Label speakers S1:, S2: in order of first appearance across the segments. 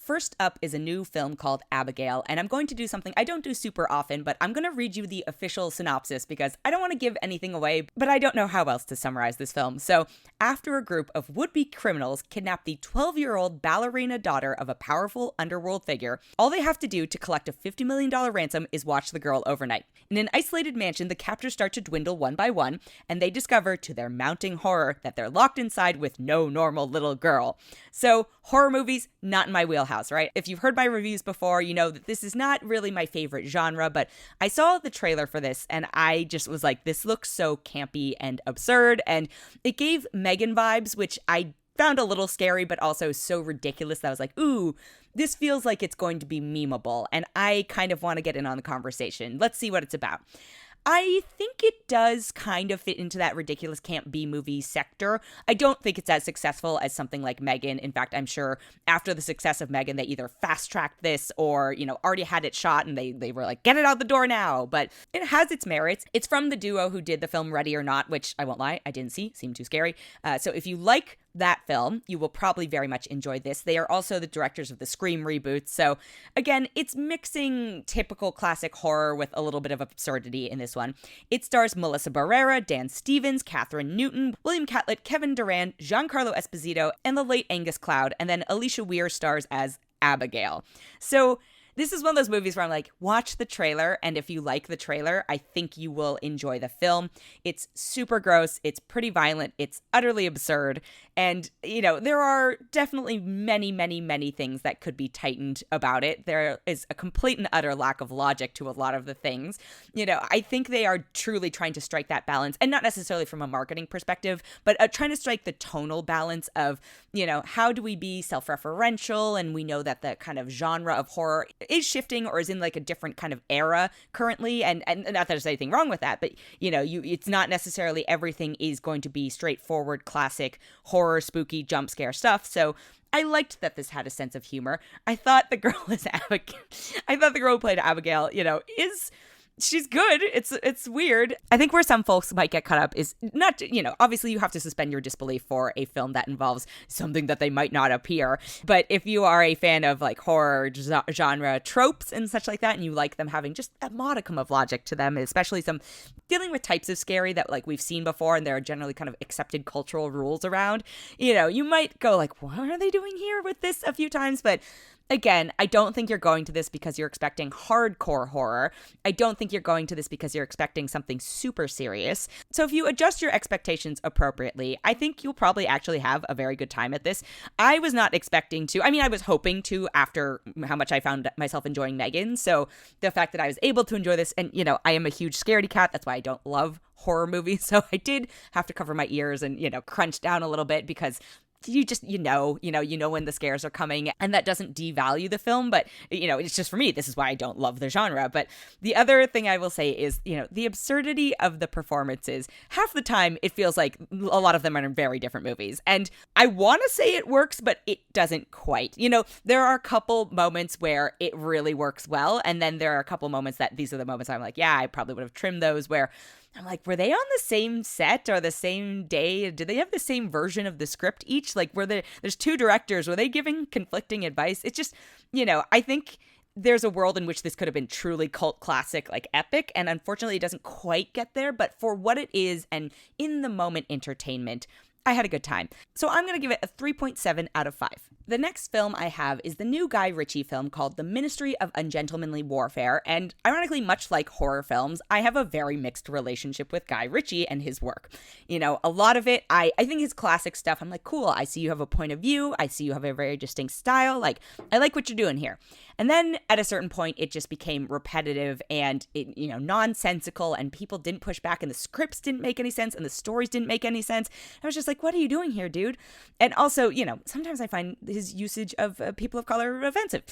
S1: First up is a new film called Abigail, and I'm going to do something I don't do super often, but I'm going to read you the official synopsis because I don't want to give anything away, but I don't know how else to summarize this film. So, after a group of would-be criminals kidnap the 12-year-old ballerina daughter of a powerful underworld figure, all they have to do to collect a $50 million ransom is watch the girl overnight. In an isolated mansion, the captors start to dwindle one by one, and they discover, to their mounting horror, that they're locked inside with no normal little girl. So, horror movies, not in my wheelhouse, right? If you've heard my reviews before, you know that this is not really my favorite genre, but I saw the trailer for this and I just was like, this looks so campy and absurd, and it gave Megan vibes, which I found a little scary, but also so ridiculous that I was like, ooh, this feels like it's going to be memeable, and I kind of want to get in on the conversation. Let's see what it's about. I think it does kind of fit into that ridiculous can't be movie sector. I don't think it's as successful as something like Megan. In fact, I'm sure after the success of Megan, they either fast-tracked this or, already had it shot and they were like, get it out the door now. But it has its merits. It's from the duo who did the film Ready or Not, which I won't lie, I didn't see. Seemed too scary. So if you like that film, you will probably very much enjoy this. They are also the directors of the Scream reboots. So again, it's mixing typical classic horror with a little bit of absurdity in this one. It stars Melissa Barrera, Dan Stevens, Catherine Newton, William Catlett, Kevin Durand, Giancarlo Esposito, and the late Angus Cloud. And then Alicia Weir stars as Abigail. So this is one of those movies where I'm like, watch the trailer, and if you like the trailer, I think you will enjoy the film. It's super gross, it's pretty violent, it's utterly absurd, and, there are definitely many, many, many things that could be tightened about it. There is a complete and utter lack of logic to a lot of the things. I think they are truly trying to strike that balance, and not necessarily from a marketing perspective, but trying to strike the tonal balance of, how do we be self-referential, and we know that the kind of genre of horror is shifting or is in like a different kind of era currently, and not that there's anything wrong with that, but it's not necessarily everything is going to be straightforward classic horror spooky jump scare stuff. So I liked that this had a sense of humor. I thought the girl is Abigail. I thought the girl who played Abigail, she's good. It's weird. I think where some folks might get caught up is not, obviously you have to suspend your disbelief for a film that involves something that they might not appear. But if you are a fan of like horror genre tropes and such like that, and you like them having just a modicum of logic to them, especially some dealing with types of scary that like we've seen before and there are generally kind of accepted cultural rules around, you might go like, what are they doing here with this a few times? But again, I don't think you're going to this because you're expecting hardcore horror. I don't think you're going to this because you're expecting something super serious. So if you adjust your expectations appropriately, I think you'll probably actually have a very good time at this. I was not expecting to. I was hoping to after how much I found myself enjoying Megan. So the fact that I was able to enjoy this, and, I am a huge scaredy cat. That's why I don't love horror movies. So I did have to cover my ears and, crunch down a little bit because you just, you know when the scares are coming, and that doesn't devalue the film, but, it's just for me, this is why I don't love the genre. But the other thing I will say is, the absurdity of the performances. Half the time, it feels like a lot of them are in very different movies, and I want to say it works, but it doesn't quite. There are a couple moments where it really works well, and then there are a couple moments that these are the moments I'm like, yeah, I probably would have trimmed those, where I'm like, were they on the same set or the same day? Did they have the same version of the script each? Like, there's two directors, were they giving conflicting advice? It's just, I think there's a world in which this could have been truly cult classic, like epic, and unfortunately it doesn't quite get there, but for what it is and in the moment entertainment, I had a good time. So I'm going to give it a 3.7 out of 5. The next film I have is the new Guy Ritchie film called The Ministry of Ungentlemanly Warfare, and ironically, much like horror films, I have a very mixed relationship with Guy Ritchie and his work. A lot of it, I think his classic stuff, I'm like, cool, I see you have a point of view, I see you have a very distinct style, like, I like what you're doing here. And then at a certain point, it just became repetitive and, nonsensical, and people didn't push back, and the scripts didn't make any sense, and the stories didn't make any sense. I was just like, what are you doing here, dude? And also, sometimes I find his usage of people of color offensive.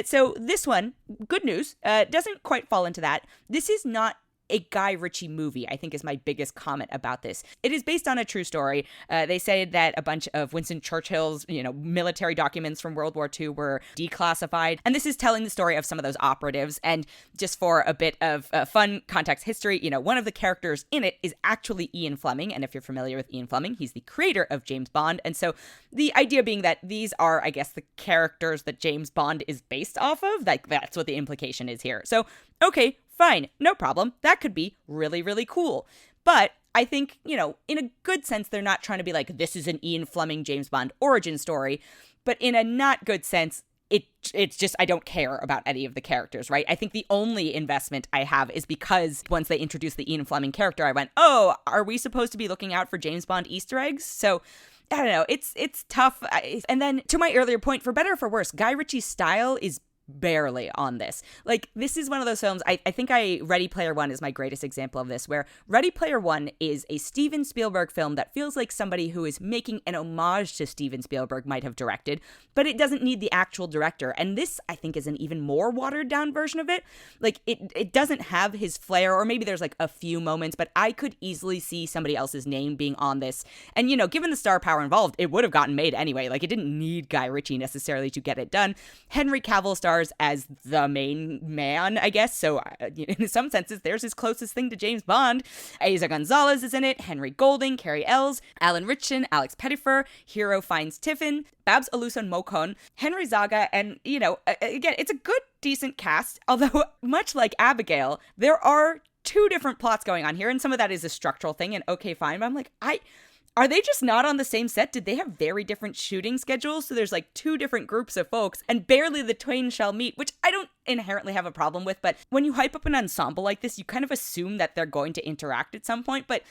S1: So this one, good news, doesn't quite fall into that. This is not a Guy Ritchie movie, I think is my biggest comment about this. It is based on a true story. They say that a bunch of Winston Churchill's, military documents from World War II were declassified. And this is telling the story of some of those operatives. And just for a bit of fun context history, one of the characters in it is actually Ian Fleming. And if you're familiar with Ian Fleming, he's the creator of James Bond. And so the idea being that these are, I guess, the characters that James Bond is based off of. Like, that's what the implication is here. So, okay, fine, no problem. That could be really, really cool. But I think, in a good sense, they're not trying to be like, this is an Ian Fleming James Bond origin story. But in a not good sense, it's just, I don't care about any of the characters, right? I think the only investment I have is because once they introduced the Ian Fleming character, I went, oh, are we supposed to be looking out for James Bond Easter eggs? So I don't know. It's tough. And then to my earlier point, for better or for worse, Guy Ritchie's style is barely on this. Like, this is one of those films, I think Ready Player One is my greatest example of this, where Ready Player One is a Steven Spielberg film that feels like somebody who is making an homage to Steven Spielberg might have directed, but it doesn't need the actual director. And this, I think, is an even more watered down version of it. Like, it doesn't have his flair, or maybe there's like a few moments, but I could easily see somebody else's name being on this. And, given the star power involved, it would have gotten made anyway. Like, it didn't need Guy Ritchie necessarily to get it done. Henry Cavill stars as the main man, I guess. So in some senses, there's his closest thing to James Bond. Eiza Gonzalez is in it, Henry Golding, Carrie Ells, Alan Ritchson, Alex Pettyfer, Hero Finds Tiffin, Babs Oluson-Mokon, Henry Zaga, and, again, it's a good, decent cast, although much like Abigail, there are two different plots going on here, and some of that is a structural thing, and okay, fine, but I'm like, are they just not on the same set? Did they have very different shooting schedules? So there's like two different groups of folks, and barely the twain shall meet, which I don't inherently have a problem with, but when you hype up an ensemble like this, you kind of assume that they're going to interact at some point. But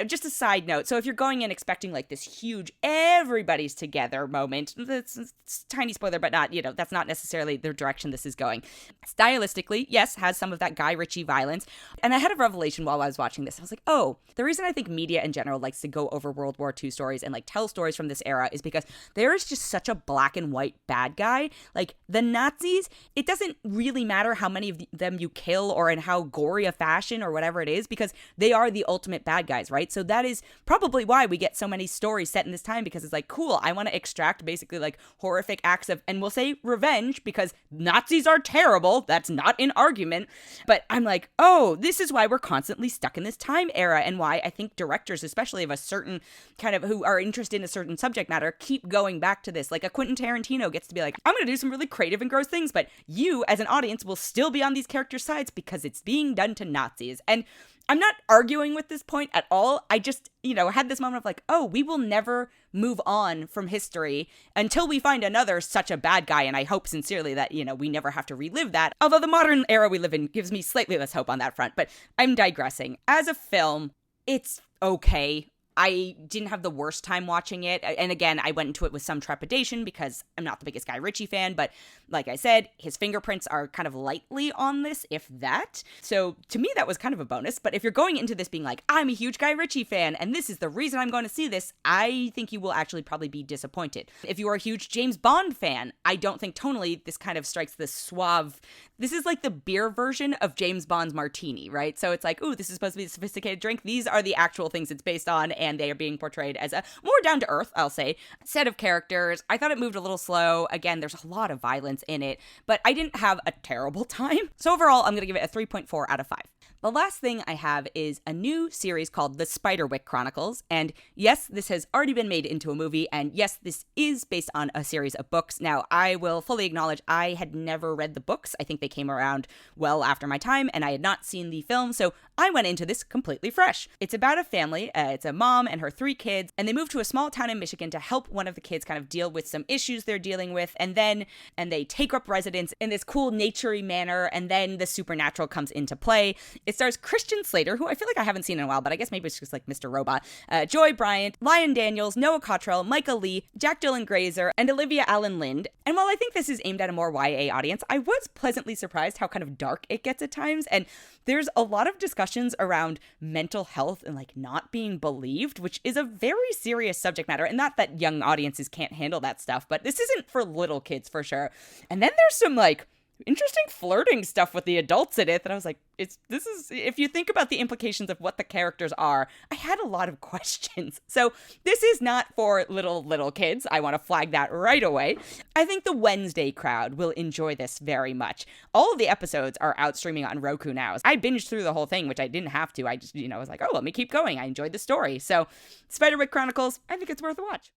S1: just a side note, so if you're going in expecting like this huge everybody's together moment, it's a tiny spoiler, but not, that's not necessarily the direction this is going. Stylistically, yes, has some of that Guy Ritchie violence. And I had a revelation while I was watching this. I was like, oh, the reason I think media in general likes to go over World War II stories and like tell stories from this era is because there is just such a black and white bad guy. Like the Nazis, it doesn't really matter how many of them you kill or in how gory a fashion or whatever it is, because they are the ultimate bad guys, right? So that is probably why we get so many stories set in this time, because it's like, cool, I want to extract basically like horrific acts of, and we'll say revenge, because Nazis are terrible. That's not an argument. But I'm like, oh, this is why we're constantly stuck in this time era, and why I think directors, especially of a certain kind of who are interested in a certain subject matter, keep going back to this. Like a Quentin Tarantino gets to be like, I'm going to do some really creative and gross things, but you as an audience will still be on these characters' sides because it's being done to Nazis. And I'm not arguing with this point at all. I just, had this moment of like, oh, we will never move on from history until we find another such a bad guy. And I hope sincerely that, we never have to relive that. Although the modern era we live in gives me slightly less hope on that front. But I'm digressing. As a film, it's okay. I didn't have the worst time watching it. And again, I went into it with some trepidation because I'm not the biggest Guy Ritchie fan, but like I said, his fingerprints are kind of lightly on this, if that. So to me, that was kind of a bonus. But if you're going into this being like, I'm a huge Guy Ritchie fan, and this is the reason I'm going to see this, I think you will actually probably be disappointed. If you are a huge James Bond fan, I don't think tonally this kind of strikes this suave. This is like the beer version of James Bond's Martini, right? So it's like, ooh, this is supposed to be a sophisticated drink. These are the actual things it's based on, and they are being portrayed as a more down-to-earth, I'll say, set of characters. I thought it moved a little slow. Again, there's a lot of violence in it, but I didn't have a terrible time. So overall, I'm going to give it a 3.4 out of 5. The last thing I have is a new series called The Spiderwick Chronicles. And yes, this has already been made into a movie. And yes, this is based on a series of books. Now, I will fully acknowledge I had never read the books. I think they came around well after my time, and I had not seen the film. So I went into this completely fresh. It's about a family. It's a mom and her 3 kids, and they move to a small town in Michigan to help one of the kids kind of deal with some issues they're dealing with. And they take up residence in this cool naturey manner. And then the supernatural comes into play. It stars Christian Slater, who I feel like I haven't seen in a while, but I guess maybe it's just like Mr. Robot, Joy Bryant, Lyon Daniels, Noah Cottrell, Michael Lee, Jack Dylan Grazer, and Olivia Allen Lind. And while I think this is aimed at a more YA audience, I was pleasantly surprised how kind of dark it gets at times. And there's a lot of discussions around mental health and like not being believed, which is a very serious subject matter. And not that young audiences can't handle that stuff, but this isn't for little kids for sure. And then there's some like interesting flirting stuff with the adults in it that I was like, if you think about the implications of what the characters are, I had a lot of questions. So this is not for little kids. I want to flag that right away. I think the Wednesday crowd will enjoy this very much. All of the episodes are out streaming on Roku now. I binged through the whole thing, which I didn't have to. I just, was like, oh, let me keep going. I enjoyed the story. So Spiderwick Chronicles, I think it's worth a watch.